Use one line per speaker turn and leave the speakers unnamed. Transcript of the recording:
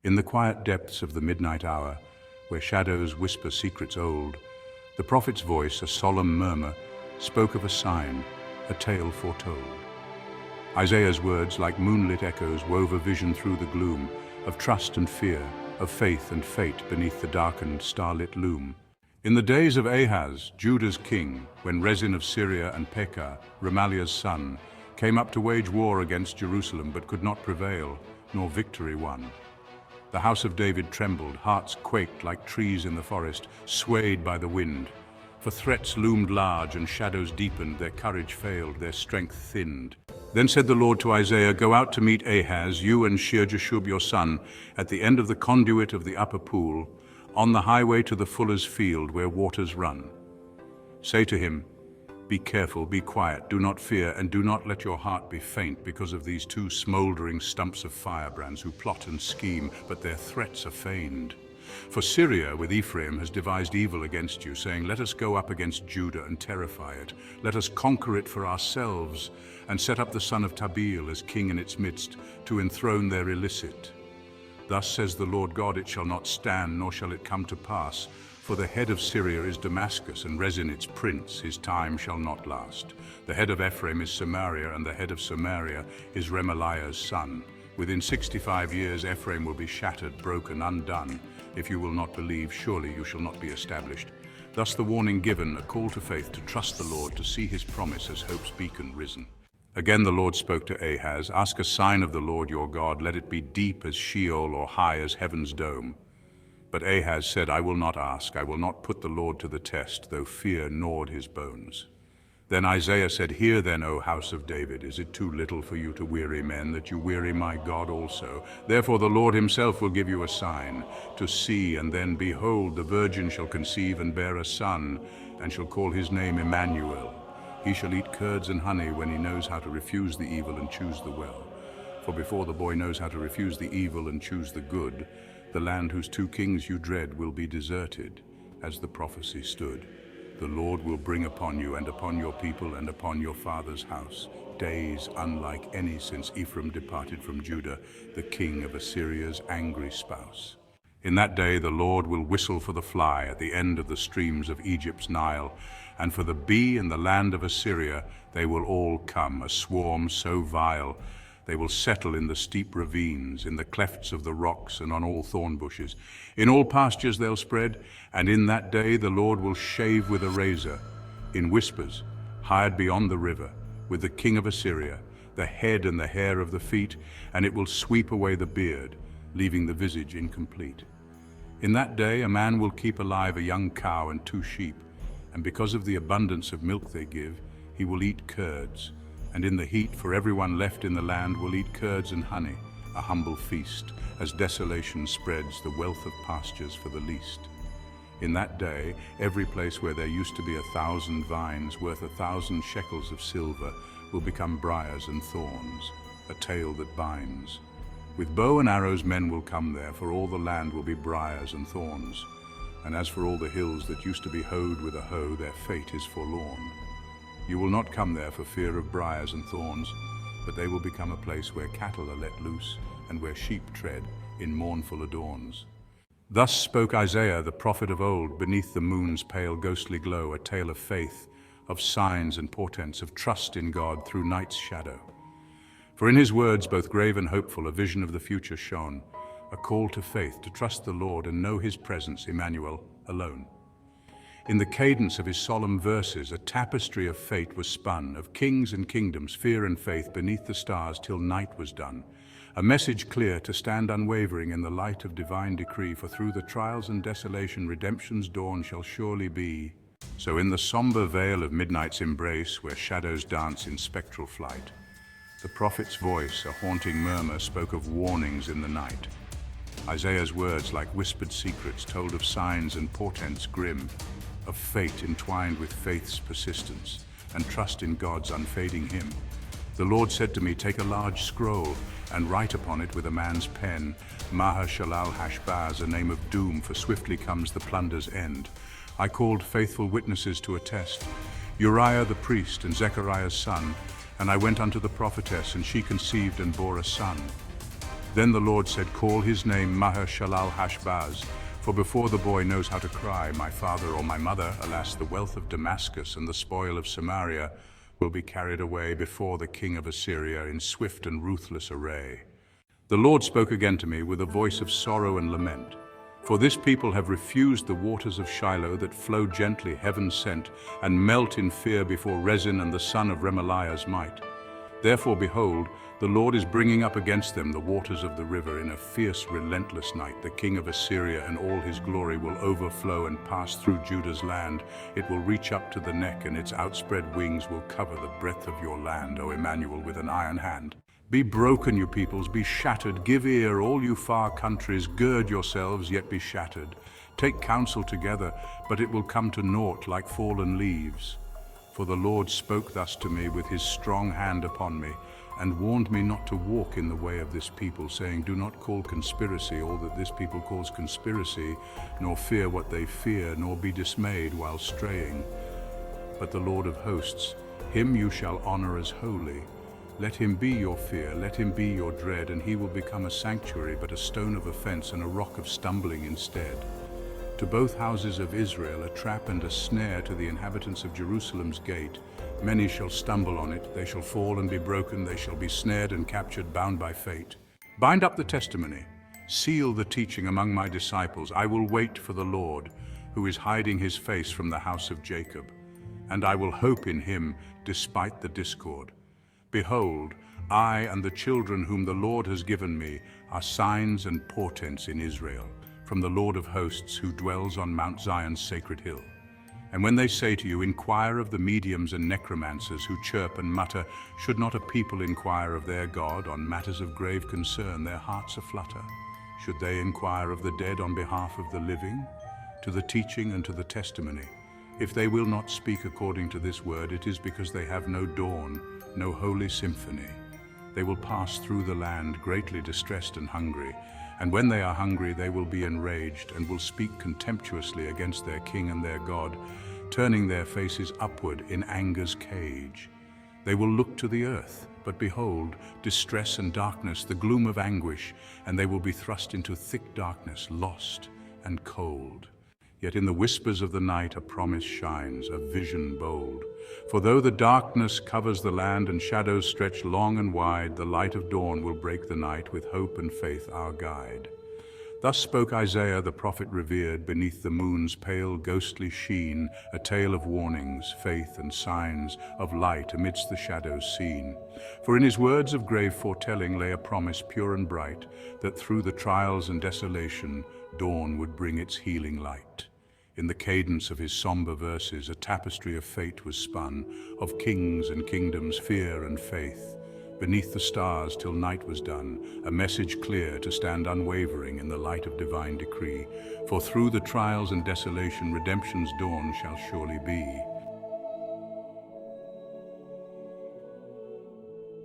In the quiet depths of the midnight hour, where shadows whisper secrets old, the prophet's voice, a solemn murmur, spoke of a sign, a tale foretold. Isaiah's words, like moonlit echoes, wove a vision through the gloom, of trust and fear, of faith and fate beneath the darkened, starlit loom. In the days of Ahaz, Judah's king, when Rezin of Syria and Pekah, Remaliah's son, came up to wage war against Jerusalem but could not prevail, nor victory won. The house of David trembled, hearts quaked like trees in the forest, swayed by the wind. For threats loomed large and shadows deepened, their courage failed, their strength thinned. Then said the Lord to Isaiah, "Go out to meet Ahaz, you and Shear-Jashub your son, at the end of the conduit of the upper pool, on the highway to the fuller's field where waters run. Say to him, be careful, be quiet, do not fear, and do not let your heart be faint because of these two smoldering stumps of firebrands who plot and scheme, but their threats are feigned. For Syria with Ephraim has devised evil against you, saying, let us go up against Judah and terrify it. Let us conquer it for ourselves, and set up the son of Tabeel as king in its midst, to enthrone their illicit. Thus says the Lord God, it shall not stand, nor shall it come to pass. For the head of Syria is Damascus, and Rezin its prince, his time shall not last. The head of Ephraim is Samaria, and the head of Samaria is Remaliah's son. Within 65 years Ephraim will be shattered, broken, undone. If you will not believe, surely you shall not be established. Thus the warning given, a call to faith, to trust the Lord, to see his promise as hope's beacon risen. Again the Lord spoke to Ahaz, ask a sign of the Lord your God, let it be deep as Sheol or high as heaven's dome. But Ahaz said, I will not ask, I will not put the Lord to the test, though fear gnawed his bones. Then Isaiah said, hear then, O house of David, is it too little for you to weary men, that you weary my God also? Therefore the Lord himself will give you a sign, to see, and then behold, the virgin shall conceive and bear a son, and shall call his name Immanuel. He shall eat curds and honey when he knows how to refuse the evil and choose the well. For before the boy knows how to refuse the evil and choose the good, the land whose two kings you dread will be deserted, as the prophecy stood. The Lord will bring upon you and upon your people and upon your father's house days unlike any since Ephraim departed from Judah, the king of Assyria's angry spouse. In that day the Lord will whistle for the fly at the end of the streams of Egypt's Nile, and for the bee in the land of Assyria they will all come, a swarm so vile. They will settle in the steep ravines, in the clefts of the rocks, and on all thorn bushes. In all pastures they'll spread, and in that day the Lord will shave with a razor, in whispers, hired beyond the river, with the king of Assyria, the head and the hair of the feet, and it will sweep away the beard, leaving the visage incomplete. In that day a man will keep alive a young cow and 2 sheep, and because of the abundance of milk they give, he will eat curds. And in the heat, for everyone left in the land will eat curds and honey, a humble feast, as desolation spreads the wealth of pastures for the least. In that day, every place where there used to be 1,000 vines worth 1,000 shekels of silver will become briars and thorns, a tale that binds. With bow and arrows men will come there, for all the land will be briars and thorns. And as for all the hills that used to be hoed with a hoe, their fate is forlorn. You will not come there for fear of briars and thorns, but they will become a place where cattle are let loose and where sheep tread in mournful adorns. Thus spoke Isaiah, the prophet of old, beneath the moon's pale ghostly glow, a tale of faith, of signs and portents, of trust in God through night's shadow. For in his words, both grave and hopeful, a vision of the future shone, a call to faith, to trust the Lord and know his presence, Immanuel, alone. In the cadence of his solemn verses, a tapestry of fate was spun, of kings and kingdoms, fear and faith, beneath the stars till night was done. A message clear to stand unwavering in the light of divine decree, for through the trials and desolation redemption's dawn shall surely be. So in the somber veil of midnight's embrace, where shadows dance in spectral flight, the prophet's voice, a haunting murmur, spoke of warnings in the night. Isaiah's words, like whispered secrets, told of signs and portents grim, of fate entwined with faith's persistence, and trust in God's unfading hymn. The Lord said to me, take a large scroll, and write upon it with a man's pen, Maher-Shalal-Hashbaz, a name of doom, for swiftly comes the plunder's end. I called faithful witnesses to attest, Uriah the priest and Zechariah's son, and I went unto the prophetess, and she conceived and bore a son. Then the Lord said, call his name Maher-shalal-hash-baz, for before the boy knows how to cry, my father or my mother, alas, the wealth of Damascus and the spoil of Samaria will be carried away before the king of Assyria in swift and ruthless array. The Lord spoke again to me with a voice of sorrow and lament. For this people have refused the waters of Shiloh that flow gently, heaven sent, and melt in fear before Rezin and the son of Remaliah's might. Therefore, behold, the Lord is bringing up against them the waters of the river in a fierce, relentless night. The king of Assyria and all his glory will overflow and pass through Judah's land. It will reach up to the neck, and its outspread wings will cover the breadth of your land, O Immanuel, with an iron hand. Be broken, you peoples, be shattered. Give ear, all you far countries. Gird yourselves, yet be shattered. Take counsel together, but it will come to naught like fallen leaves. For the Lord spoke thus to me with his strong hand upon me, and warned me not to walk in the way of this people, saying, do not call conspiracy all that this people calls conspiracy, nor fear what they fear, nor be dismayed while straying. But the Lord of hosts, him you shall honor as holy. Let him be your fear, let him be your dread, and he will become a sanctuary, but a stone of offense and a rock of stumbling instead. To both houses of Israel a trap and a snare, to the inhabitants of Jerusalem's gate. Many shall stumble on it, they shall fall and be broken, they shall be snared and captured, bound by fate. Bind up the testimony, seal the teaching among my disciples. I will wait for the Lord, who is hiding his face from the house of Jacob, and I will hope in him despite the discord. Behold, I and the children whom the Lord has given me are signs and portents in Israel, from the Lord of hosts, who dwells on Mount Zion's sacred hill. And when they say to you, inquire of the mediums and necromancers who chirp and mutter, should not a people inquire of their God on matters of grave concern, their hearts aflutter? Should they inquire of the dead on behalf of the living? To the teaching and to the testimony. If they will not speak according to this word, it is because they have no dawn, no holy symphony. They will pass through the land greatly distressed and hungry, and when they are hungry they will be enraged, and will speak contemptuously against their king and their God, turning their faces upward in anger's cage. They will look to the earth, but behold, distress and darkness, the gloom of anguish, and they will be thrust into thick darkness, lost and cold. Yet in the whispers of the night a promise shines, a vision bold. For though the darkness covers the land and shadows stretch long and wide, the light of dawn will break the night with hope and faith our guide. Thus spoke Isaiah, the prophet revered, beneath the moon's pale ghostly sheen, a tale of warnings, faith and signs, of light amidst the shadows seen. For in his words of grave foretelling lay a promise pure and bright, that through the trials and desolation, dawn would bring its healing light. In the cadence of his somber verses, a tapestry of fate was spun, of kings and kingdoms, fear and faith. Beneath the stars till night was done, a message clear to stand unwavering in the light of divine decree. For through the trials and desolation, redemption's dawn shall surely be.